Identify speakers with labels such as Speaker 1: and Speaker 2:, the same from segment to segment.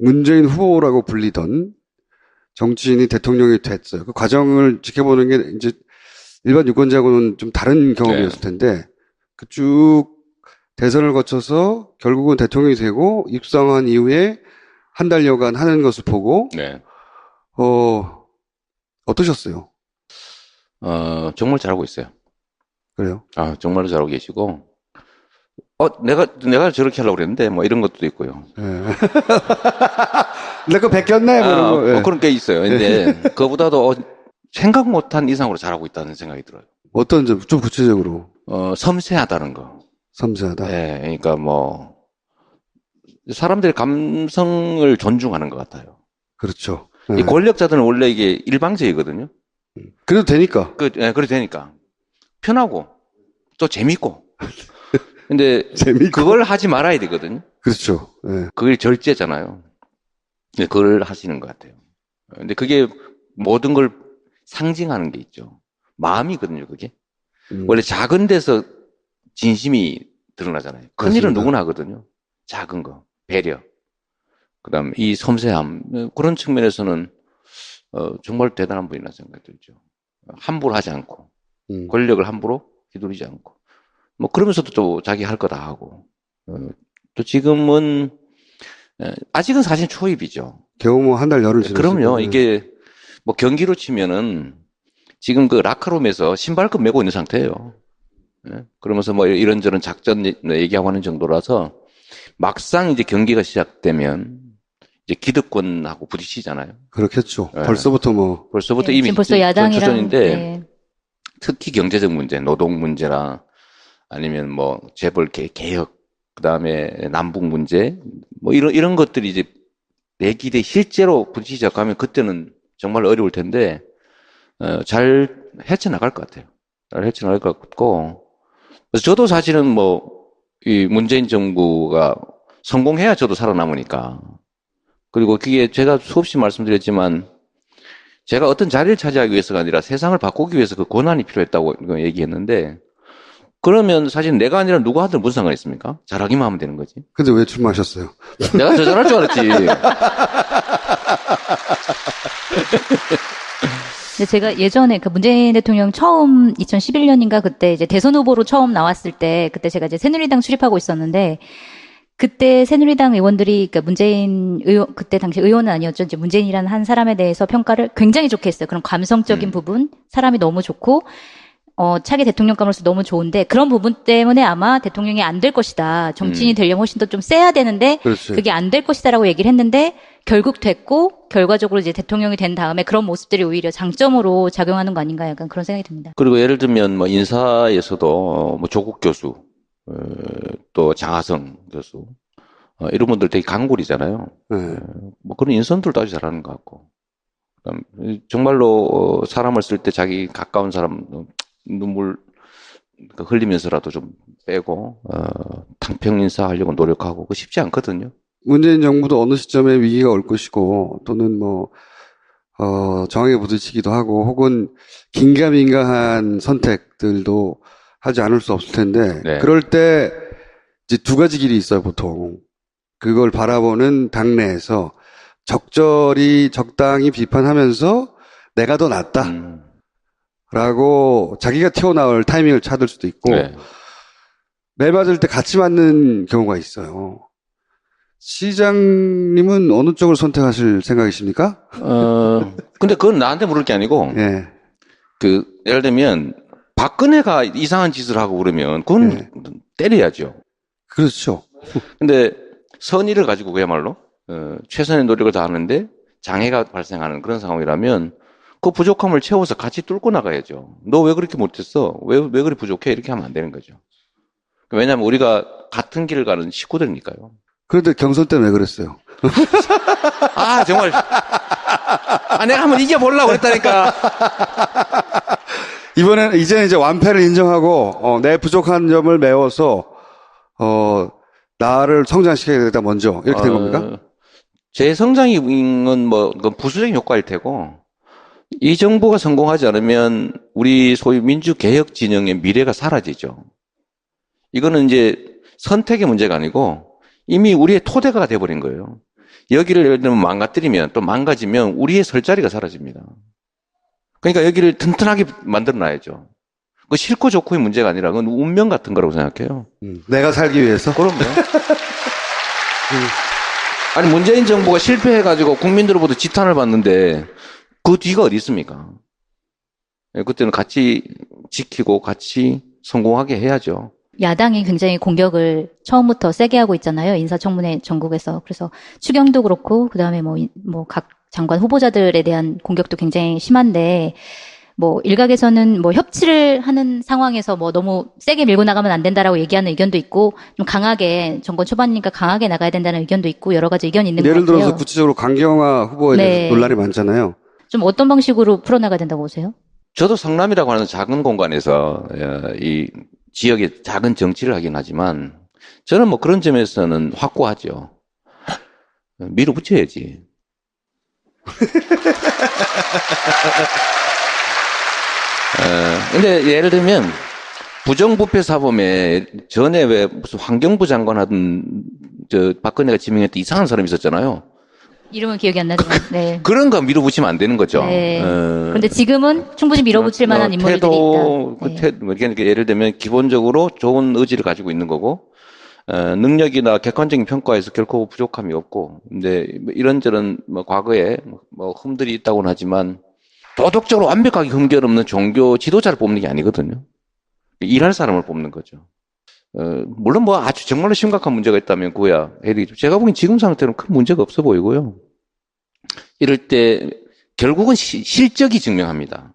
Speaker 1: 문재인 후보라고 불리던 정치인이 대통령이 됐어요. 그 과정을 지켜보는 게 이제 일반 유권자하고는 좀 다른 경험이었을 텐데 그 쭉 대선을 거쳐서 결국은 대통령이 되고 입성한 이후에 한 달여간 하는 것을 보고 어떠셨어요?
Speaker 2: 정말 잘하고 있어요.
Speaker 1: 그래요?
Speaker 2: 정말로 잘하고 계시고 내가 저렇게 하려고 그랬는데 뭐 이런 것도 있고요.
Speaker 1: 내가 베꼈네 뭐 이런 거.
Speaker 2: 뭐 그런 게 있어요. 근데 그거보다도 생각 못한 이상으로 잘하고 있다는 생각이 들어요.
Speaker 1: 어떤 점 좀 구체적으로?
Speaker 2: 섬세하다는 거.
Speaker 1: 섬세하다.
Speaker 2: 네, 그러니까 뭐 사람들의 감성을 존중하는 것 같아요.
Speaker 1: 그렇죠.
Speaker 2: 이 권력자들은 원래 이게 일방적이거든요.
Speaker 1: 그래도 되니까.
Speaker 2: 그래도 되니까 편하고 또 재밌고. 근데
Speaker 1: 재밌고.
Speaker 2: 그걸 하지 말아야 되거든요.
Speaker 1: 그렇죠.
Speaker 2: 그게 절제잖아요. 근데 그걸 하시는 것 같아요. 근데 그게 모든 걸 상징하는 게 있죠. 마음이거든요, 그게. 원래 작은 데서 진심이 드러나잖아요. 큰 일은 누구나 하거든요. 작은 거, 배려. 그 다음에 이 섬세함. 그런 측면에서는, 정말 대단한 분이라 생각이 들죠. 함부로 하지 않고, 권력을 함부로 휘두르지 않고. 뭐, 그러면서도 또 자기 할 거 다 하고. 또 지금은, 아직은 사실 초입이죠.
Speaker 1: 겨우 뭐 한 달 열흘 지났어요.
Speaker 2: 그럼요. 이게, 뭐 경기로 치면은, 지금 그 라카룸에서 신발끈 메고 있는 상태예요. 그러면서 뭐 이런저런 작전 얘기하고 하는 정도라서 막상 이제 경기가 시작되면 이제 기득권하고 부딪히잖아요.
Speaker 1: 그렇겠죠. 벌써부터
Speaker 2: 이미
Speaker 3: 벌써 야당이랑
Speaker 2: 전인데 특히 경제적 문제, 노동 문제나 아니면 뭐 재벌 개혁, 그다음에 남북 문제 뭐 이런 것들이 이제 내기대 실제로 부딪히기 시작하면 그때는 정말 어려울 텐데 잘 헤쳐나갈 것 같아요. 잘 헤쳐나갈 것 같고. 그래서 저도 사실은 뭐, 이 문재인 정부가 성공해야 저도 살아남으니까. 그리고 그게 제가 수없이 말씀드렸지만, 제가 어떤 자리를 차지하기 위해서가 아니라 세상을 바꾸기 위해서 그 고난이 필요했다고 얘기했는데, 그러면 사실 내가 아니라 누가 하든 무슨 상관이 있습니까? 잘하기만 하면 되는 거지.
Speaker 1: 근데 왜 출마하셨어요?
Speaker 2: 내가 더 잘할 줄 알았지.
Speaker 3: 근데 제가 예전에 그 문재인 대통령 처음 2011년인가 그때 이제 대선 후보로 처음 나왔을 때 그때 제가 이제 새누리당 출입하고 있었는데 그때 새누리당 의원들이 그러니까 문재인 의원 그때 당시 의원은 아니었죠. 이제 문재인이라는 한 사람에 대해서 평가를 굉장히 좋게 했어요. 그런 감성적인 부분, 사람이 너무 좋고 차기 대통령감으로서 너무 좋은데 그런 부분 때문에 아마 대통령이 안 될 것이다. 정치인이 되려면 훨씬 더 좀 세야 되는데
Speaker 1: 그렇지.
Speaker 3: 그게 안 될 것이다라고 얘기를 했는데 결국 됐고 결과적으로 이제 대통령이 된 다음에 그런 모습들이 오히려 장점으로 작용하는 거 아닌가 약간 그런 생각이 듭니다.
Speaker 2: 그리고 예를 들면 뭐 인사에서도 뭐 조국 교수, 또 장하성 교수 이런 분들 되게 강골이잖아요. 뭐 그런 인선들도 아주 잘하는 것 같고. 정말로 사람을 쓸 때 자기 가까운 사람 눈물 흘리면서라도 좀 빼고 당평 인사하려고 노력하고 그거 쉽지 않거든요.
Speaker 1: 문재인 정부도 어느 시점에 위기가 올 것이고 또는 뭐 정황에 부딪히기도 하고 혹은 긴가민가한 선택들도 하지 않을 수 없을 텐데 그럴 때 이제 두 가지 길이 있어요 보통. 그걸 바라보는 당내에서 적당히 비판하면서 내가 더 낫다 라고 자기가 튀어나올 타이밍을 찾을 수도 있고 매 맞을 때 같이 맞는 경우가 있어요. 시장님은 어느 쪽을 선택하실 생각이십니까?
Speaker 2: 근데 그건 나한테 물을 게 아니고, 예를 들면, 박근혜가 이상한 짓을 하고 그러면, 그건 때려야죠.
Speaker 1: 그렇죠.
Speaker 2: 근데 선의를 가지고 그야말로, 최선의 노력을 다하는데, 장애가 발생하는 그런 상황이라면, 그 부족함을 채워서 같이 뚫고 나가야죠. 너 왜 그렇게 못했어? 왜 그리 부족해? 이렇게 하면 안 되는 거죠. 왜냐하면 우리가 같은 길을 가는 식구들이니까요.
Speaker 1: 그런데 경선 때는 왜 그랬어요?
Speaker 2: 정말. 내가 한번 이겨보려고 했다니까.
Speaker 1: 이제는 이제 완패를 인정하고, 내 부족한 점을 메워서, 나를 성장시켜야 되겠다, 먼저. 이렇게 된 겁니까?
Speaker 2: 제 성장은 뭐, 그건 부수적인 효과일 테고, 이 정부가 성공하지 않으면 우리 소위 민주개혁 진영의 미래가 사라지죠. 이거는 이제 선택의 문제가 아니고, 이미 우리의 토대가 돼버린 거예요. 여기를 예를 들면 망가뜨리면 또 망가지면 우리의 설 자리가 사라집니다. 그러니까 여기를 튼튼하게 만들어 놔야죠. 그 싫고 좋고의 문제가 아니라 그건 운명 같은 거라고 생각해요.
Speaker 1: 내가 살기 위해서?
Speaker 2: 그럼요. 아니, 문재인 정부가 실패해가지고 국민들로부터 지탄을 받는데 그 뒤가 어디 있습니까? 그때는 같이 지키고 같이 성공하게 해야죠.
Speaker 3: 야당이 굉장히 공격을 처음부터 세게 하고 있잖아요. 인사청문회 전국에서. 그래서 추경도 그렇고, 그 다음에 각 장관 후보자들에 대한 공격도 굉장히 심한데, 일각에서는 협치를 하는 상황에서 너무 세게 밀고 나가면 안 된다라고 얘기하는 의견도 있고, 좀 강하게, 정권 초반이니까 강하게 나가야 된다는 의견도 있고, 여러 가지 의견이 있는 것 같아요.
Speaker 1: 예를 들어서 구체적으로 강경화 후보에 대해서 논란이 많잖아요.
Speaker 3: 좀 어떤 방식으로 풀어나가야 된다고 보세요?
Speaker 2: 저도 성남이라고 하는 작은 공간에서 이 지역의 작은 정치를 하긴 하지만 저는 그런 점에서는 확고하죠. 밀어붙여야지. 근데 예를 들면 부정부패 사범에 전에 왜 무슨 환경부 장관 하던 박근혜가 지명했던 이상한 사람이 있었잖아요.
Speaker 3: 이름은 기억이 안 나지만, 네.
Speaker 2: 그런 거 밀어붙이면 안 되는 거죠.
Speaker 3: 네. 그런데 지금은 충분히 밀어붙일 만한 인물들이 있다.
Speaker 2: 그러니까 예를 들면 기본적으로 좋은 의지를 가지고 있는 거고, 능력이나 객관적인 평가에서 결코 부족함이 없고, 근데 이런저런 과거에 흠들이 있다고는 하지만 도덕적으로 완벽하게 흠결 없는 종교 지도자를 뽑는 게 아니거든요. 일할 사람을 뽑는 거죠. 물론 아주 정말로 심각한 문제가 있다면 그거야 해야 되겠죠. 제가 보기엔 지금 상태는 큰 문제가 없어 보이고요. 이럴 때 결국은 실적이 증명합니다.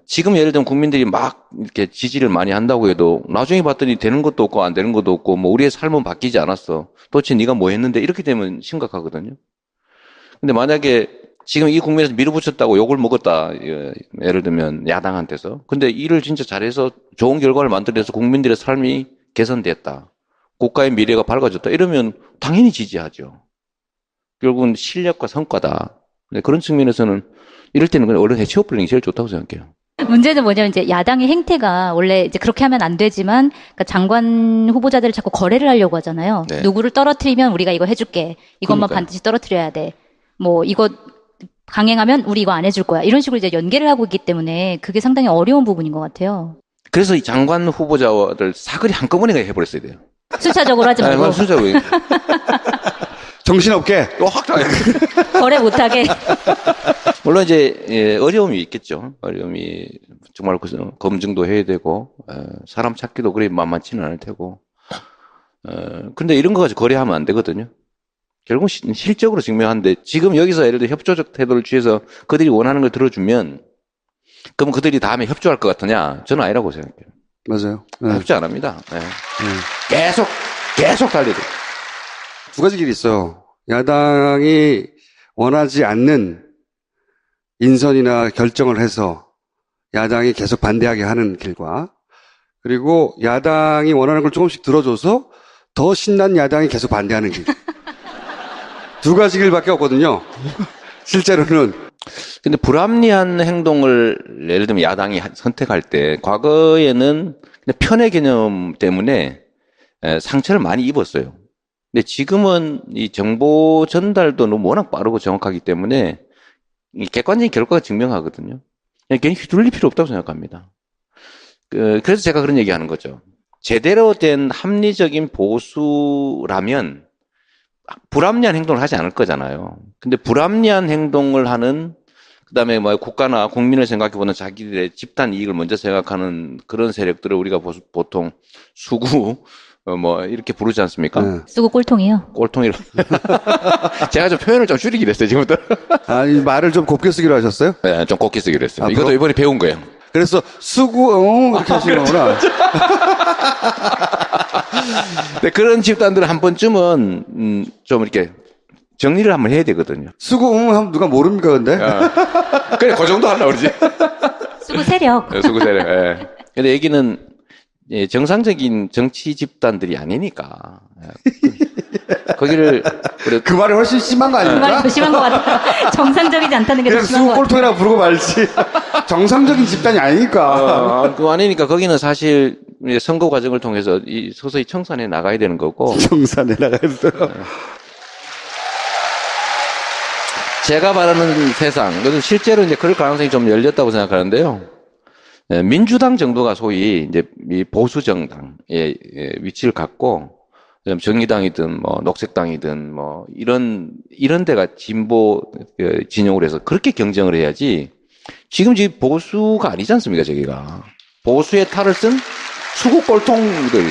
Speaker 2: 지금 예를 들면 국민들이 막 이렇게 지지를 많이 한다고 해도 나중에 봤더니 되는 것도 없고 안 되는 것도 없고 우리의 삶은 바뀌지 않았어. 도대체 네가 뭐 했는데 이렇게 되면 심각하거든요. 근데 만약에 지금 이 국면에서 밀어붙였다고 욕을 먹었다. 예를 들면 야당한테서. 근데 일을 진짜 잘해서 좋은 결과를 만들어서 국민들의 삶이 개선됐다. 국가의 미래가 밝아졌다. 이러면 당연히 지지하죠. 결국은 실력과 성과다. 그런 측면에서는 이럴 때는 그냥 얼른 해치워버리는 게 제일 좋다고 생각해요.
Speaker 3: 문제는 뭐냐면 이제 야당의 행태가 원래 이제 그렇게 하면 안 되지만 그러니까 장관 후보자들을 자꾸 거래를 하려고 하잖아요.
Speaker 2: 네.
Speaker 3: 누구를 떨어뜨리면 우리가 이거 해줄게. 이것만
Speaker 2: 그러니까요.
Speaker 3: 반드시 떨어뜨려야 돼. 이거 강행하면 우리 이거 안 해줄 거야. 이런 식으로 이제 연계를 하고 있기 때문에 그게 상당히 어려운 부분인 것 같아요.
Speaker 2: 그래서 이 장관 후보자들 사거리 한꺼번에 해버렸어야 돼요.
Speaker 3: 순차적으로 하지 말고
Speaker 2: 순차적으로.
Speaker 1: 정신없게.
Speaker 2: 확
Speaker 3: 거래 못하게.
Speaker 2: 물론 이제 어려움이 있겠죠. 어려움이 정말 검증도 해야 되고 사람 찾기도 그리 만만치는 않을 테고. 근데 이런 거 가지고 거래하면 안 되거든요. 결국 실적으로 증명하는데 지금 여기서 예를 들어 협조적 태도를 취해서 그들이 원하는 걸 들어주면 그럼 그들이 다음에 협조할 것 같으냐? 저는 아니라고 생각해요.
Speaker 1: 맞아요. 네.
Speaker 2: 협조 안 합니다. 네. 계속 달려들.
Speaker 1: 두 가지 길이 있어요. 야당이 원하지 않는 인선이나 결정을 해서 야당이 계속 반대하게 하는 길과 그리고 야당이 원하는 걸 조금씩 들어줘서 더 신난 야당이 계속 반대하는 길. 두 가지 길밖에 없거든요. 실제로는.
Speaker 2: 근데 불합리한 행동을 예를 들면 야당이 선택할 때 과거에는 그냥 편의 개념 때문에 상처를 많이 입었어요. 근데 지금은 이 정보 전달도 너무 워낙 빠르고 정확하기 때문에 이 객관적인 결과가 증명하거든요. 괜히 휘둘릴 필요 없다고 생각합니다. 그래서 제가 그런 얘기 하는 거죠. 제대로 된 합리적인 보수라면 불합리한 행동을 하지 않을 거잖아요. 근데 불합리한 행동을 하는, 그 다음에 국가나 국민을 생각해보는 자기들의 집단 이익을 먼저 생각하는 그런 세력들을 우리가 보통 수구, 이렇게 부르지 않습니까?
Speaker 1: 네.
Speaker 3: 쓰고 꼴통이요.
Speaker 2: 꼴통이라. 제가 좀 표현을 좀 줄이기로 했어요, 지금부터.
Speaker 1: 아니, 말을 좀 곱게 쓰기로 하셨어요?
Speaker 2: 네, 좀 곱게 쓰기로 했어요.
Speaker 1: 아,
Speaker 2: 이것도 이번에 배운 거예요.
Speaker 1: 그래서 이렇게 하시는 거구나.
Speaker 2: 근데 그런 집단들은 한 번쯤은 좀 이렇게 정리를 한번 해야 되거든요.
Speaker 1: 하면 누가 모릅니까, 근데?
Speaker 2: 그래, 그 정도 하려고 그러지.
Speaker 3: 쓰고 세력.
Speaker 2: 수구 세력. 예. 근데 여기는 정상적인 정치 집단들이 아니니까. 거기를
Speaker 1: 그 말이 훨씬 심한 거
Speaker 3: 그
Speaker 1: 아닙니까?
Speaker 3: 말이 더 심한 것 같아요. 정상적이지 않다는 게 더
Speaker 1: 그냥
Speaker 3: 심한 것 같아요.
Speaker 1: 꼴통이라고 부르고 말지. 정상적인 집단이 아니니까.
Speaker 2: 그거 아니니까 거기는 사실 선거 과정을 통해서 서서히 청산해 나가야 되는 거고.
Speaker 1: 정산에 나가서.
Speaker 2: 제가 바라는 세상, 그래서 실제로 이제 그럴 가능성이 좀 열렸다고 생각하는데요. 민주당 정도가 소위 이제 이 보수 정당의 위치를 갖고 정의당이든 뭐 녹색당이든 뭐 이런 데가 진보 진영으로 해서 그렇게 경쟁을 해야지. 지금 보수가 아니지 않습니까, 저기가. 보수의 탈을 쓴 수국 꼴통들.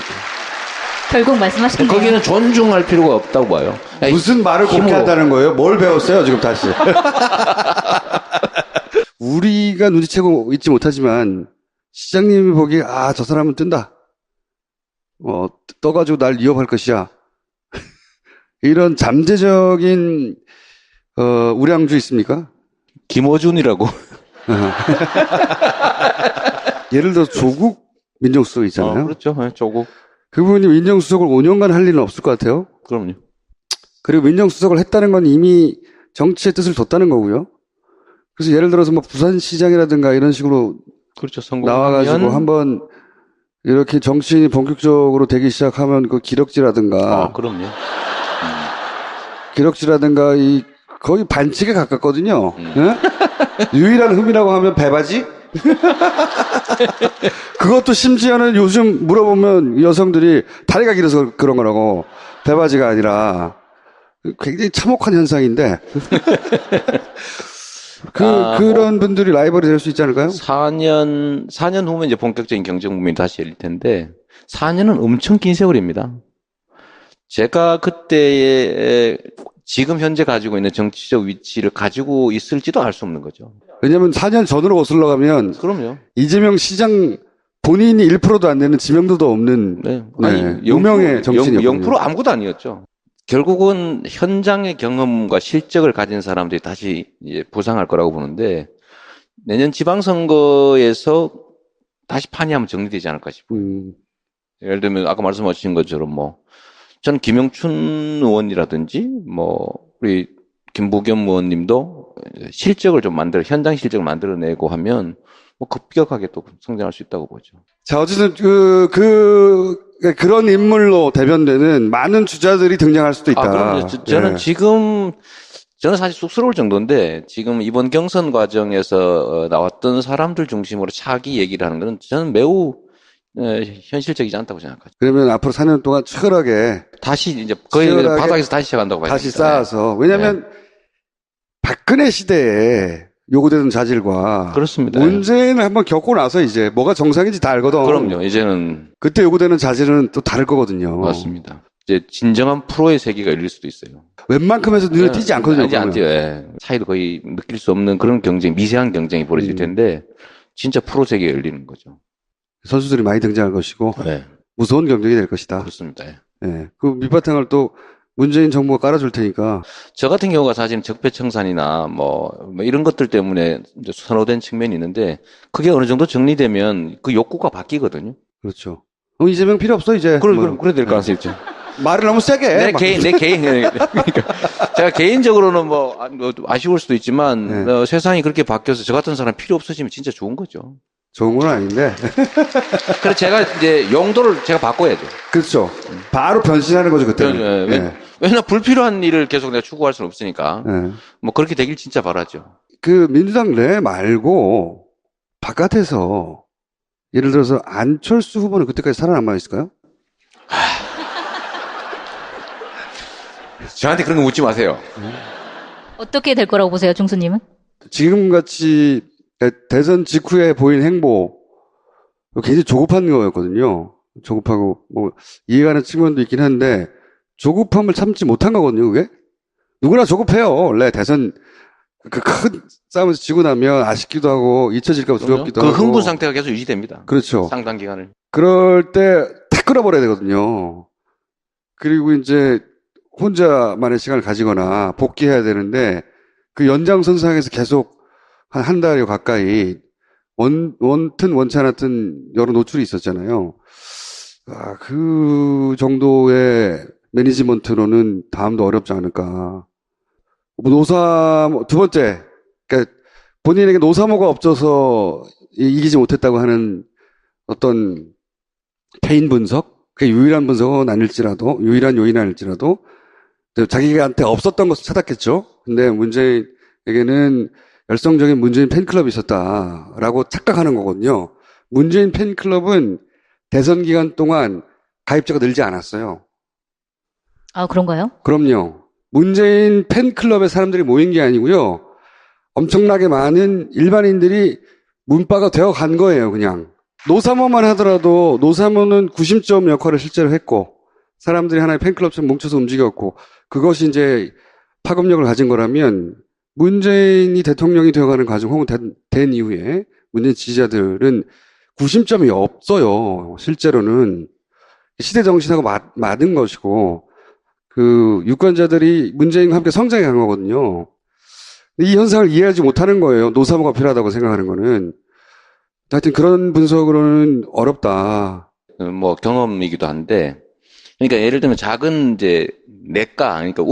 Speaker 3: 결국 말씀하시네요.
Speaker 2: 거기는 존중할 필요가 없다고 봐요.
Speaker 1: 무슨 말을 그렇게 한다는 거예요? 뭘 배웠어요, 지금 다시? 우리가 눈치채고 있지 못하지만, 시장님이 보기에, 저 사람은 뜬다. 떠가지고 날 위협할 것이야. 이런 잠재적인, 우량주 있습니까?
Speaker 2: 김어준이라고.
Speaker 1: 예를 들어, 조국 민정수석 있잖아요.
Speaker 2: 그렇죠. 조국.
Speaker 1: 그분이 민정수석을 5년간 할 일은 없을 것 같아요.
Speaker 2: 그럼요.
Speaker 1: 그리고 민정수석을 했다는 건 이미 정치의 뜻을 뒀다는 거고요. 그래서 예를 들어서 뭐 부산시장이라든가 이런 식으로
Speaker 2: 그렇죠.
Speaker 1: 나와가지고 한번 이렇게 정치인이 본격적으로 되기 시작하면 그 기럭지라든가
Speaker 2: 그럼요.
Speaker 1: 기럭지라든가 거의 반칙에 가깝거든요. 예? 유일한 흠이라고 하면 배바지? 그것도 심지어는 요즘 물어보면 여성들이 다리가 길어서 그런 거라고, 배바지가 아니라. 굉장히 참혹한 현상인데. 그런 분들이 라이벌이 될 수 있지 않을까요?
Speaker 2: 4년 후면 이제 본격적인 경쟁 국면이 다시 열릴 텐데, 4년은 엄청 긴 세월입니다. 제가 그때의 지금 현재 가지고 있는 정치적 위치를 가지고 있을지도 알 수 없는 거죠.
Speaker 1: 왜냐면 4년 전으로 거슬러 가면
Speaker 2: 그럼요.
Speaker 1: 이재명 시장 본인이 1%도 안 되는 지명도도 없는 유명의 정치인이었거든요.
Speaker 2: 0% 아무것도 아니었죠. 결국은 현장의 경험과 실적을 가진 사람들이 다시 이제 부상할 거라고 보는데 내년 지방선거에서 다시 판이 한번 정리되지 않을까 싶어요. 예를 들면 아까 말씀하신 것처럼 전 김영춘 의원이라든지 우리 김부겸 의원님도 실적을 좀 현장 실적을 만들어내고 하면 급격하게 또 성장할 수 있다고 보죠.
Speaker 1: 자, 어쨌든 그런 인물로 대변되는 많은 주자들이 등장할 수도 있다.
Speaker 2: 그럼요. 저는 저는 사실 쑥스러울 정도인데 지금 이번 경선 과정에서 나왔던 사람들 중심으로 차기 얘기를 하는 것은 저는 매우 현실적이지 않다고 생각하죠.
Speaker 1: 그러면 앞으로 4년 동안 치열하게
Speaker 2: 다시 이제 거의 바닥에서 다시 시작한다고 봐요.
Speaker 1: 다시 쌓아서. 왜냐하면 박근혜 시대에 요구되는 자질과
Speaker 2: 그렇습니다.
Speaker 1: 문재인을 한번 겪고 나서 이제 뭐가 정상인지 다 알거든.
Speaker 2: 그럼요. 이제는
Speaker 1: 그때 요구되는 자질은 또 다를 거거든요.
Speaker 2: 맞습니다. 이제 진정한 프로의 세계가 열릴 수도 있어요.
Speaker 1: 웬만큼에서 눈에 띄지 않거든요.
Speaker 2: 이제 안 띄어요. 차이도 거의 느낄 수 없는 그런 미세한 경쟁이 벌어질 텐데 진짜 프로 세계가 열리는 거죠.
Speaker 1: 선수들이 많이 등장할 것이고 무서운 경쟁이 될 것이다.
Speaker 2: 그렇습니다.
Speaker 1: 그 밑바탕을 또 문재인 정부가 깔아줄 테니까.
Speaker 2: 저 같은 경우가 사실 적폐청산이나 이런 것들 때문에 이제 선호된 측면이 있는데 그게 어느 정도 정리되면 그 욕구가 바뀌거든요.
Speaker 1: 그렇죠. 이재명 필요 없어 이제.
Speaker 2: 그래 될 가능성이 있죠.
Speaker 1: 말을 너무 세게.
Speaker 2: 내 개인 그러니까 제가 개인적으로는 아쉬울 수도 있지만 세상이 그렇게 바뀌어서 저 같은 사람 필요 없어지면 진짜 좋은 거죠.
Speaker 1: 좋은 건 아닌데.
Speaker 2: 그래서 제가 이제 용도를 제가 바꿔야죠.
Speaker 1: 그렇죠. 바로 변신하는 거죠 그때는.
Speaker 2: 왜냐면 불필요한 일을 계속 내가 추구할 수는 없으니까. 그렇게 되길 진짜 바라죠.
Speaker 1: 그 민주당 내 말고 바깥에서 예를 들어서 안철수 후보는 그때까지 살아남아 있을까요?
Speaker 2: 저한테 그런 거 묻지 마세요.
Speaker 3: 어떻게 될 거라고 보세요, 중수님은?
Speaker 1: 지금같이 대선 직후에 보인 행보 굉장히 조급한 거였거든요. 조급하고 이해가 가는 측면도 있긴 한데 조급함을 참지 못한 거거든요. 그게 누구나 조급해요. 원래 대선 그 큰 싸움에서 지고 나면 아쉽기도 하고 잊혀질까 봐 두렵기도 하고.
Speaker 2: 그 흥분 상태가 계속 유지됩니다.
Speaker 1: 그렇죠.
Speaker 2: 상당 기간을.
Speaker 1: 그럴 때 탁 끌어버려야 되거든요. 그리고 이제 혼자만의 시간을 가지거나 복귀해야 되는데 그 연장선상에서 계속 한 달여 가까이 원튼 원치 않았던 여러 노출이 있었잖아요. 그 정도의 매니지먼트로는 다음도 어렵지 않을까. 두 번째, 그러니까 본인에게 노사모가 없어서 이기지 못했다고 하는 어떤 개인 분석, 그게 유일한 분석은 유일한 요인은 아닐지라도 자기한테 없었던 것을 찾았겠죠. 근데 문재인 열성적인 문재인 팬클럽이 있었다라고 착각하는 거거든요. 문재인 팬클럽은 대선 기간 동안 가입자가 늘지 않았어요.
Speaker 3: 아, 그런가요?
Speaker 1: 그럼요. 문재인 팬클럽에 사람들이 모인 게 아니고요. 엄청나게 많은 일반인들이 문바가 되어 간 거예요, 그냥. 노사모만 하더라도 노사모는 구심점 역할을 실제로 했고 사람들이 하나의 팬클럽처럼 뭉쳐서 움직였고 그것이 이제 파급력을 가진 거라면 문재인이 대통령이 되어가는 과정 혹은 된 이후에 문재인 지지자들은 구심점이 없어요. 실제로는 시대 정신하고 맞은 것이고 그 유권자들이 문재인과 함께 성장해 간 거거든요. 이 현상을 이해하지 못하는 거예요. 노사모가 필요하다고 생각하는 거는. 하여튼 그런 분석으로는 어렵다.
Speaker 2: 뭐 경험이기도 한데, 그러니까 예를 들면 작은 이제 내과, 그러니까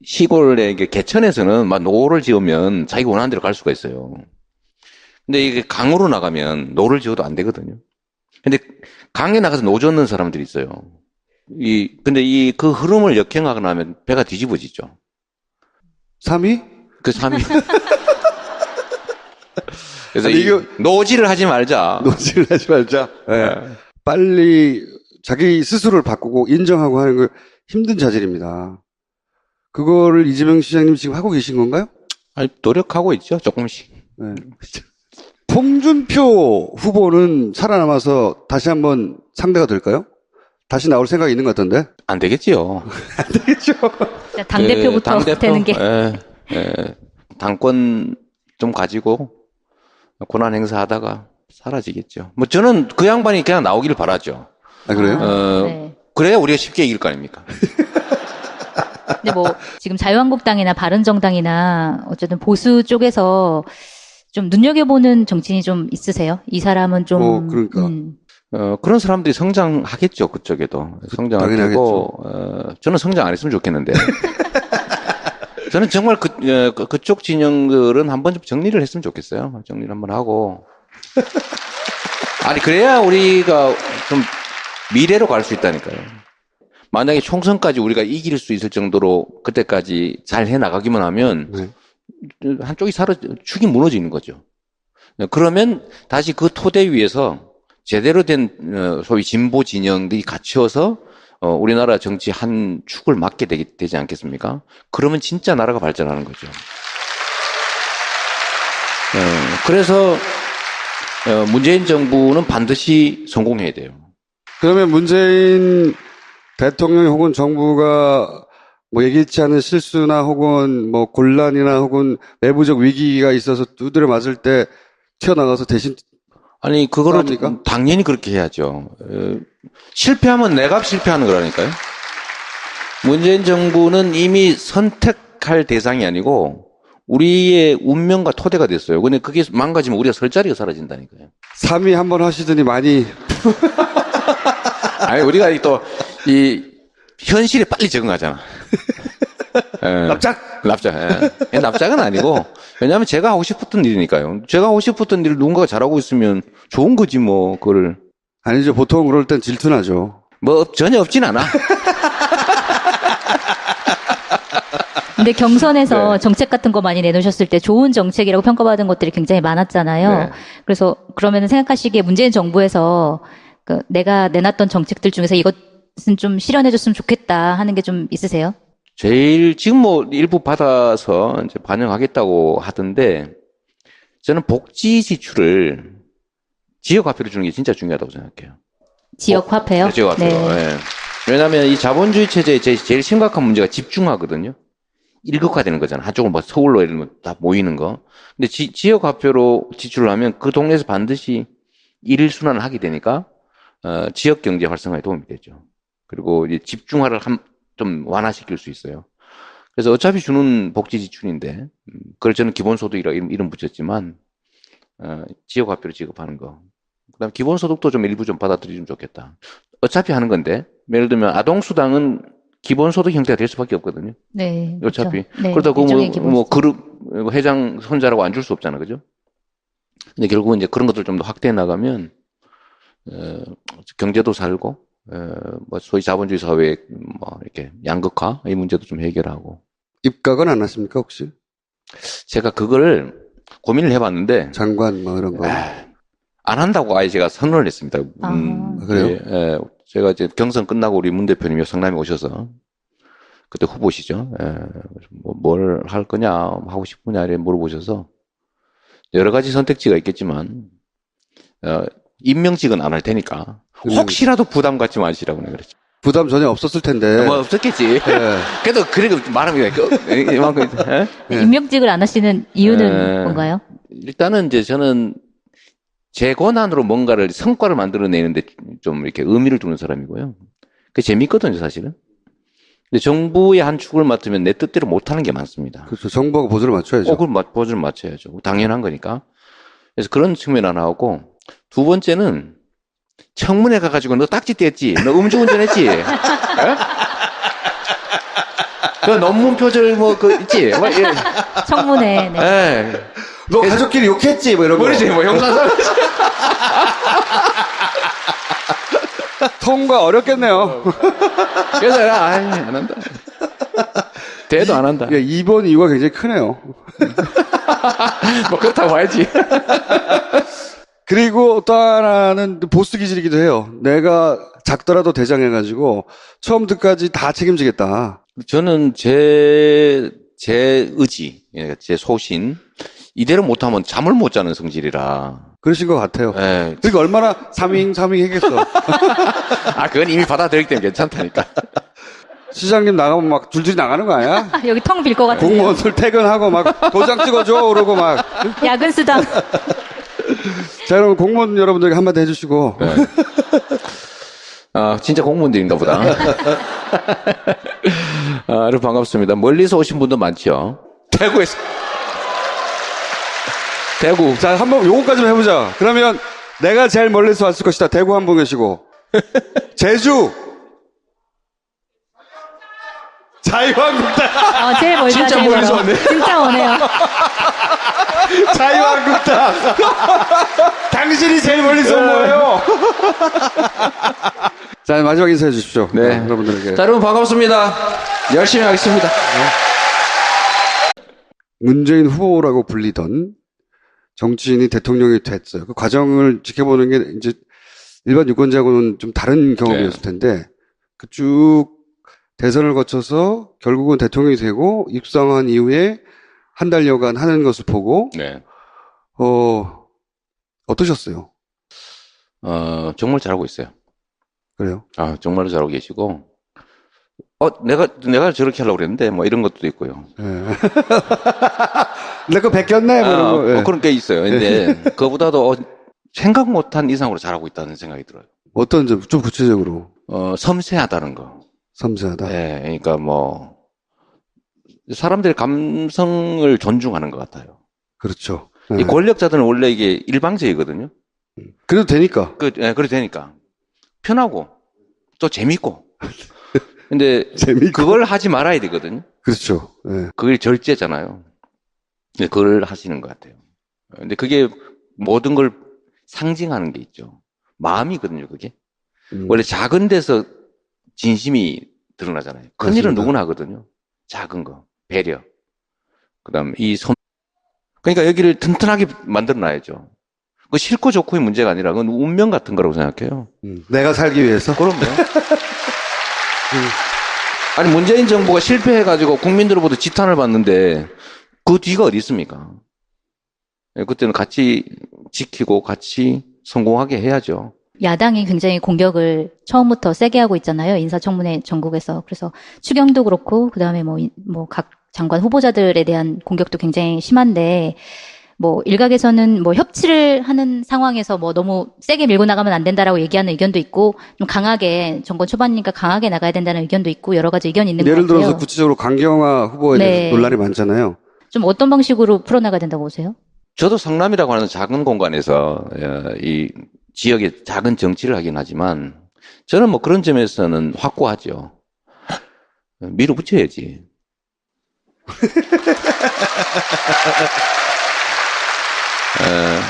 Speaker 2: 시골의 이게 개천에서는 막 노를 지으면 자기 원하는 대로 갈 수가 있어요. 근데 이게 강으로 나가면 노를 지어도 안 되거든요. 근데 강에 나가서 노 젓는 사람들이 있어요. 근데 그 흐름을 역행하고 나면 배가 뒤집어지죠.
Speaker 1: 3위?
Speaker 2: 그 3위. 그래서
Speaker 1: 아니, 이거
Speaker 2: 노지를 하지 말자.
Speaker 1: 노지를 하지 말자. 네. 빨리 자기 스스로를 바꾸고 인정하고 하는 거 힘든 자질입니다. 그거를 이재명 시장님 지금 하고 계신 건가요?
Speaker 2: 아니, 노력하고 있죠, 조금씩.
Speaker 1: 네. 홍준표 후보는 살아남아서 다시 한번 상대가 될까요? 다시 나올 생각이 있는 것 같던데?
Speaker 2: 안 되겠지요.
Speaker 1: 안 되겠죠.
Speaker 3: 당대표부터
Speaker 2: 당대표,
Speaker 3: 되는 게.
Speaker 2: 당권 좀 가지고 권한 행사하다가 사라지겠죠. 뭐 저는 그 양반이 그냥 나오기를 바라죠.
Speaker 1: 아, 그래요?
Speaker 3: 네.
Speaker 2: 그래야 우리가 쉽게 이길 거 아닙니까?
Speaker 3: 근데 뭐 지금 자유한국당이나 바른정당이나 어쨌든 보수 쪽에서 좀 눈여겨보는 정치인이 좀 있으세요? 이 사람은 좀.
Speaker 1: 그러니까.
Speaker 2: 그런 사람들이 성장하겠죠, 그쪽에도. 성장할 테고, 저는 성장 안 했으면 좋겠는데. 저는 정말 그쪽 진영들은 한번 좀 정리를 했으면 좋겠어요. 정리를 한번 하고. 아니, 그래야 우리가 좀 미래로 갈 수 있다니까요. 만약에 총선까지 우리가 이길 수 있을 정도로 그때까지 잘 해나가기만 하면, 한쪽이 축이 무너지는 거죠. 그러면 다시 그 토대 위에서 제대로 된 소위 진보 진영들이 갖춰서 우리나라 정치 한 축을 맡게 되지 않겠습니까? 그러면 진짜 나라가 발전하는 거죠. 그래서 문재인 정부는 반드시 성공해야 돼요.
Speaker 1: 그러면 문재인 대통령 혹은 정부가 뭐 예기치 않은 실수나 혹은 뭐 곤란이나 혹은 내부적 위기가 있어서 두드려 맞을 때 튀어나가서 대신
Speaker 2: 아니 그거를
Speaker 1: 합니까?
Speaker 2: 당연히 그렇게 해야죠. 실패하면 내가 실패하는 거라니까요. 문재인 정부는 이미 선택할 대상이 아니고 우리의 운명과 토대가 됐어요. 근데 그게 망가지면 우리가 설 자리가 사라진다니까요.
Speaker 1: 3위 한번 하시더니 많이
Speaker 2: 아니 우리가 또 이 현실에 빨리 적응하잖아. 납작. 납작은 아니고 왜냐하면 제가 하고 싶었던 일이니까요. 제가 하고 싶었던 일을 누군가가 잘하고 있으면 좋은 거지 뭐 그거를.
Speaker 1: 아니죠. 보통 그럴 땐 질투나죠.
Speaker 2: 뭐 전혀 없진 않아.
Speaker 3: 근데 경선에서
Speaker 2: 네.
Speaker 3: 정책 같은 거 많이 내놓으셨을 때 좋은 정책이라고 평가받은 것들이 굉장히 많았잖아요.
Speaker 2: 네.
Speaker 3: 그래서 그러면 생각하시기에 문재인 정부에서 내가 내놨던 정책들 중에서 이것은 좀 실현해줬으면 좋겠다 하는 게 좀 있으세요?
Speaker 2: 제일 지금 뭐 일부 받아서 이제 반영하겠다고 하던데 저는 복지 지출을 지역 화폐로 주는 게 진짜 중요하다고 생각해요.
Speaker 3: 지역 화폐요?
Speaker 2: 네, 지역 화폐로.
Speaker 3: 네.
Speaker 2: 예. 왜냐하면 이 자본주의 체제의 제일 심각한 문제가 집중화거든요. 일극화되는 거잖아. 한쪽은 뭐 서울로 예를 들면 다 모이는 거. 근데 지역 화폐로 지출을 하면 그 동네에서 반드시 일순환을 하게 되니까 지역 경제 활성화에 도움이 되죠. 그리고 이제 집중화를 좀 완화시킬 수 있어요. 그래서 어차피 주는 복지 지출인데, 그걸 저는 기본소득이라 이름 붙였지만, 지역 화폐로 지급하는 거. 그 다음 기본소득도 좀 일부 좀 받아들이면 좋겠다. 어차피 하는 건데, 예를 들면 아동수당은 기본소득 형태가 될 수밖에 없거든요.
Speaker 3: 네.
Speaker 2: 어차피.
Speaker 3: 그렇죠. 네,
Speaker 2: 그렇다고
Speaker 3: 일종의 기본소득.
Speaker 2: 그룹, 회장 손자라고 안 줄 수 없잖아. 그죠? 근데 결국은 이제 그런 것들 좀 더 확대해 나가면, 경제도 살고, 뭐 소위 자본주의 사회의 뭐 이렇게 양극화 이 문제도 좀 해결하고.
Speaker 1: 입각은 안 하십니까 혹시?
Speaker 2: 제가 그걸 고민을 해봤는데,
Speaker 1: 장관 뭐 이런 거.
Speaker 2: 안 한다고 아예 제가 선언을 했습니다.
Speaker 1: 그래요?
Speaker 2: 예, 제가 이제 경선 끝나고 우리 문 대표님이 성남에 오셔서, 그때 후보시죠. 예, 뭘 할 거냐, 하고 싶으냐, 이렇게 물어보셔서, 여러 가지 선택지가 있겠지만, 임명직은 안 할 테니까, 혹시라도 부담 갖지 마시라고 내가 그랬죠.
Speaker 1: 부담 전혀 없었을 텐데.
Speaker 2: 뭐 없었겠지.
Speaker 1: 예.
Speaker 2: 그래도 그래도 말하면 이만큼
Speaker 3: 임명직을 안 하시는 이유는 뭔가요?
Speaker 2: 일단은 이제 저는 제 권한으로 뭔가를 성과를 만들어내는데 좀 이렇게 의미를 두는 사람이고요. 그게 재밌거든요, 사실은. 근데 정부의 한 축을 맡으면 내 뜻대로 못하는 게 많습니다.
Speaker 1: 그렇죠. 정부하고 보조를 맞춰야죠.
Speaker 2: 그걸 보조를 맞춰야죠. 당연한 거니까. 그래서 그런 측면 하나 하고 두 번째는 청문회 가가지고 너 딱지 뗐지? 너 음주운전했지? 그 논문 표절 뭐 그 있지? 뭐, 예.
Speaker 3: 청문회. 네.
Speaker 2: 예.
Speaker 1: 너 가족끼리 욕했지? 뭐 이런 거.
Speaker 2: 모르지 뭐 형사상
Speaker 1: 통과 어렵겠네요.
Speaker 2: 그래서 내가 안 한다. 대도 안 한다.
Speaker 1: 예, 2번 이유가 굉장히 크네요.
Speaker 2: 뭐 그렇다고 봐야지.
Speaker 1: 그리고 또 하나는 보스 기질이기도 해요. 내가 작더라도 대장해가지고 처음부터까지 다 책임지겠다.
Speaker 2: 저는 제 의지, 제 소신 이대로 못하면 잠을 못 자는 성질이라.
Speaker 1: 그러신 것 같아요.
Speaker 2: 예.
Speaker 1: 그러니까 얼마나 사밍 했겠어.
Speaker 2: 아 그건 이미 받아들이기 때문에 괜찮다니까.
Speaker 1: 시장님 나가면 막 줄줄이 나가는 거 아니야?
Speaker 3: 여기 텅 빌 것 같은데.
Speaker 1: 공무원들 퇴근하고 막 도장 찍어줘 그러고 막.
Speaker 3: 야근 수당.
Speaker 1: 자, 여러분 공무원 여러분들에게 한마디 해주시고.
Speaker 2: 네. 아, 진짜 공무원들인가 보다. 아, 여러분 반갑습니다. 멀리서 오신 분도 많죠. 대구에서. 대구.
Speaker 1: 자, 한번 요거까지만 해보자. 그러면 내가 제일 멀리서 왔을 것이다. 대구 한 분 계시고. 제주. 자유한국당.
Speaker 3: 제일 멀다.
Speaker 2: 진짜
Speaker 3: 제일
Speaker 2: 멀리서
Speaker 3: 멀어.
Speaker 2: 왔네.
Speaker 3: 진짜 오네요.
Speaker 1: 자유한국당. 당신이 제일 멀리서 온 거예요. 자, 마지막 인사해 주십시오.
Speaker 2: 네.
Speaker 1: 여러분들에게.
Speaker 2: 자, 여러분 반갑습니다. 열심히 하겠습니다.
Speaker 1: 문재인 후보라고 불리던 정치인이 대통령이 됐어요. 그 과정을 지켜보는 게 이제 일반 유권자하고는 좀 다른 경험이었을 텐데, 그 쭉 대선을 거쳐서 결국은 대통령이 되고 입성한 이후에 한 달여간 하는 것을 보고,
Speaker 2: 네.
Speaker 1: 어떠셨어요?
Speaker 2: 정말 잘하고 있어요.
Speaker 1: 그래요?
Speaker 2: 아, 정말로 잘하고 계시고, 내가 저렇게 하려고 그랬는데, 뭐 이런 것도 있고요.
Speaker 1: 예. 내 거 베꼈네, 뭐 이런 거. 예.
Speaker 2: 그런 게 있어요. 근데, 그거보다도 생각 못한 이상으로 잘하고 있다는 생각이 들어요.
Speaker 1: 어떤 점, 좀 구체적으로.
Speaker 2: 섬세하다는 거.
Speaker 1: 섬세하다.
Speaker 2: 네, 그러니까 뭐, 사람들의 감성을 존중하는 것 같아요.
Speaker 1: 그렇죠.
Speaker 2: 이
Speaker 1: 예.
Speaker 2: 권력자들은 원래 이게 일방적이거든요.
Speaker 1: 그래도 되니까.
Speaker 2: 그래 되니까. 편하고, 또 재밌고. 근데,
Speaker 1: 재밌고.
Speaker 2: 그걸 하지 말아야 되거든요.
Speaker 1: 그렇죠. 예.
Speaker 2: 그게 절제잖아요. 근데 그걸 하시는 것 같아요. 근데 그게 모든 걸 상징하는 게 있죠. 마음이거든요, 그게. 원래 작은 데서 진심이 드러나잖아요. 큰 일은
Speaker 1: 맞습니다.
Speaker 2: 누구나 하거든요. 작은 거, 배려. 그 다음, 그러니까 여기를 튼튼하게 만들어 놔야죠. 그 싫고 좋고의 문제가 아니라 그건 운명 같은 거라고 생각해요.
Speaker 1: 내가 살기 위해서.
Speaker 2: 그럼요. 아니, 문재인 정부가 실패해가지고 국민들로부터 지탄을 받는데 그 뒤가 어디 있습니까? 그때는 같이 지키고 같이 성공하게 해야죠.
Speaker 3: 야당이 굉장히 공격을 처음부터 세게 하고 있잖아요. 인사청문회 전국에서. 그래서 추경도 그렇고, 그 다음에 뭐 각 장관 후보자들에 대한 공격도 굉장히 심한데, 뭐 일각에서는 뭐 협치를 하는 상황에서 뭐 너무 세게 밀고 나가면 안 된다라고 얘기하는 의견도 있고, 좀 강하게, 정권 초반이니까 강하게 나가야 된다는 의견도 있고, 여러 가지 의견이 있는 것
Speaker 1: 예를
Speaker 3: 같아요.
Speaker 1: 들어서 구체적으로 강경화 후보에 대해서
Speaker 3: 네.
Speaker 1: 논란이 많잖아요.
Speaker 3: 좀 어떤 방식으로 풀어나가야 된다고 보세요?
Speaker 2: 저도 성남이라고 하는 작은 공간에서 이 지역의 작은 정치를 하긴 하지만 저는 뭐 그런 점에서는 확고하죠. 밀어붙여야지.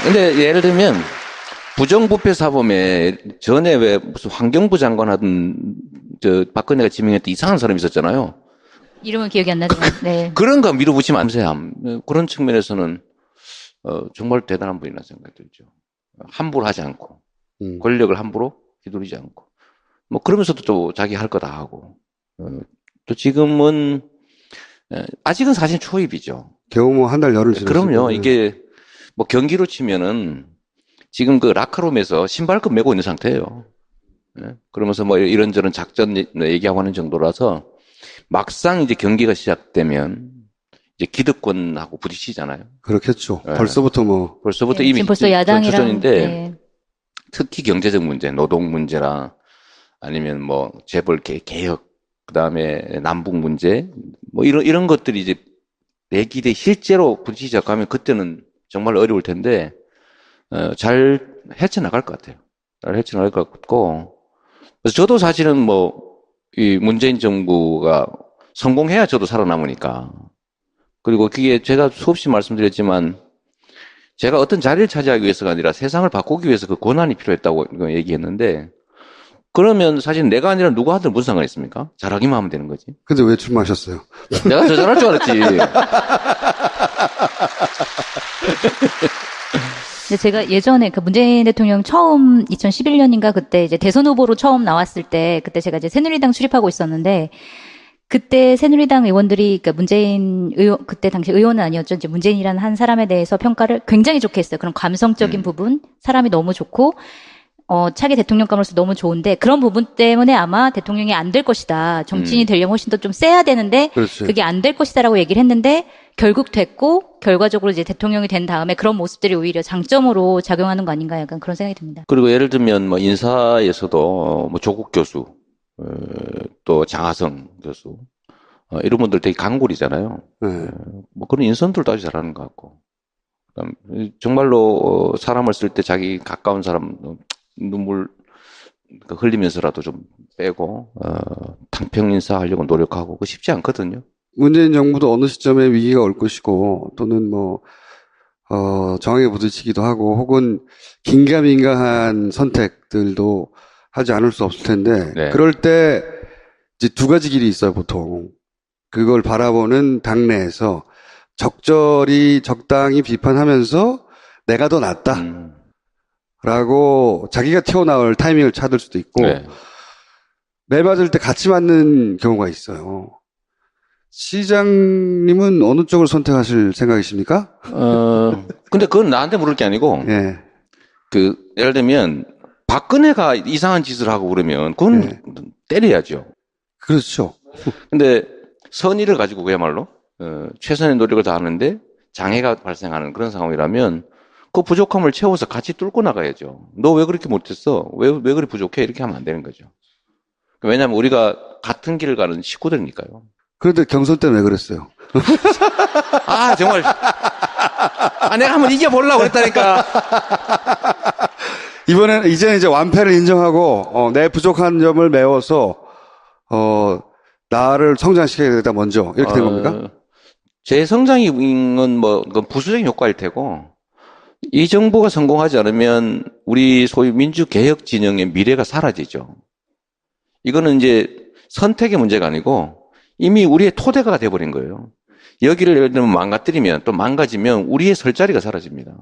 Speaker 2: 근데 예를 들면 부정부패 사범에 전에 왜 무슨 환경부 장관 하던 저 박근혜가 지명했던 이상한 사람이 있었잖아요.
Speaker 3: 이름은 기억이 안 나지만, 네.
Speaker 2: 그런가 밀어붙이면 암세함. 그런 측면에서는 정말 대단한 분이라 생각이 들죠. 함부로 하지 않고 권력을 함부로 휘두르지 않고 뭐 그러면서도 또 자기 할 거 다 하고 또 지금은 아직은 사실 초입이죠.
Speaker 1: 겨우 뭐 한 달 열흘 지났어요.
Speaker 2: 그럼요. 이게 뭐 경기로 치면은 지금 그 라카롬에서 신발끈 메고 있는 상태예요. 예? 그러면서 뭐 이런저런 작전 얘기하고 하는 정도라서 막상 이제 경기가 시작되면 이제 기득권하고 부딪히잖아요.
Speaker 1: 그렇겠죠.
Speaker 2: 예.
Speaker 1: 벌써부터
Speaker 3: 네,
Speaker 2: 이미
Speaker 3: 지금 벌써 야당이랑,
Speaker 2: 전초전인데
Speaker 3: 네.
Speaker 2: 특히 경제적 문제, 노동 문제나 아니면 뭐 재벌 개혁, 그다음에 남북 문제 뭐 이런 것들이 이제 내기대 실제로 부딪히기 시작하면 그때는 정말 어려울 텐데 잘 헤쳐나갈 것 같아요. 잘 헤쳐나갈 것 같고 그래서 저도 사실은 뭐 이 문재인 정부가 성공해야 저도 살아남으니까 그리고 그게 제가 수없이 말씀드렸지만 제가 어떤 자리를 차지하기 위해서가 아니라 세상을 바꾸기 위해서 그 고난이 필요했다고 얘기했는데 그러면 사실 내가 아니라 누가 하든 무슨 상관이 있습니까? 잘하기만 하면 되는 거지.
Speaker 1: 근데 왜 출마하셨어요?
Speaker 2: 내가 더 잘할 줄 알았지.
Speaker 3: 근데 제가 예전에 그 문재인 대통령 처음 2011년인가 그때 이제 대선 후보로 처음 나왔을 때 그때 제가 이제 새누리당 출입하고 있었는데 그때 새누리당 의원들이 그러니까 문재인 의원 그때 당시 의원은 아니었죠. 이제 문재인이라는 한 사람에 대해서 평가를 굉장히 좋게 했어요. 그런 감성적인 부분, 사람이 너무 좋고 차기 대통령감으로서 너무 좋은데 그런 부분 때문에 아마 대통령이 안 될 것이다. 정치인이 되려면 훨씬 더 좀 세야 되는데
Speaker 1: 그렇지.
Speaker 3: 그게 안 될 것이다라고 얘기를 했는데 결국 됐고 결과적으로 이제 대통령이 된 다음에 그런 모습들이 오히려 장점으로 작용하는 거 아닌가 약간 그런 생각이 듭니다.
Speaker 2: 그리고 예를 들면 뭐 인사에서도 뭐 조국 교수, 또 장하성 교수 이런 분들 되게 강골이잖아요.
Speaker 1: 네.
Speaker 2: 뭐 그런 인선들도 아주 잘하는 것 같고. 정말로 사람을 쓸 때 자기 가까운 사람 눈물 흘리면서라도 좀 빼고 당평 인사하려고 노력하고 그거 쉽지 않거든요.
Speaker 1: 문재인 정부도 어느 시점에 위기가 올 것이고 또는 정황에 부딪히기도 하고 혹은 긴가민가한 선택들도 하지 않을 수 없을 텐데
Speaker 2: 네.
Speaker 1: 그럴 때 이제 두 가지 길이 있어요, 보통. 그걸 바라보는 당내에서 적당히 비판하면서 내가 더 낫다. 라고 자기가 튀어나올 타이밍을 찾을 수도 있고
Speaker 2: 네.
Speaker 1: 매 맞을 때 같이 맞는 경우가 있어요. 시장님은 어느 쪽을 선택하실 생각이십니까?
Speaker 2: 근데 그건 나한테 물을 게 아니고,
Speaker 1: 예.
Speaker 2: 예를 들면, 박근혜가 이상한 짓을 하고 그러면, 그건
Speaker 1: 네.
Speaker 2: 때려야죠.
Speaker 1: 그렇죠.
Speaker 2: 근데 선의를 가지고 그야말로, 최선의 노력을 다하는데 장애가 발생하는 그런 상황이라면, 그 부족함을 채워서 같이 뚫고 나가야죠. 너 왜 그렇게 못했어? 왜 그리 부족해? 이렇게 하면 안 되는 거죠. 왜냐하면 우리가 같은 길을 가는 식구들이니까요.
Speaker 1: 그런데 경선 때는 왜 그랬어요?
Speaker 2: 아, 정말. 내가 한번 이겨보려고 그랬다니까.
Speaker 1: 이제는 이제 완패를 인정하고, 내 부족한 점을 메워서, 나를 성장시켜야 되겠다, 먼저. 이렇게 된 겁니까?
Speaker 2: 제 성장은 그건 부수적인 효과일 테고, 이 정부가 성공하지 않으면 우리 소위 민주개혁 진영의 미래가 사라지죠. 이거는 이제 선택의 문제가 아니고 이미 우리의 토대가 돼버린 거예요. 여기를 예를 들면 망가뜨리면 또 망가지면 우리의 설 자리가 사라집니다.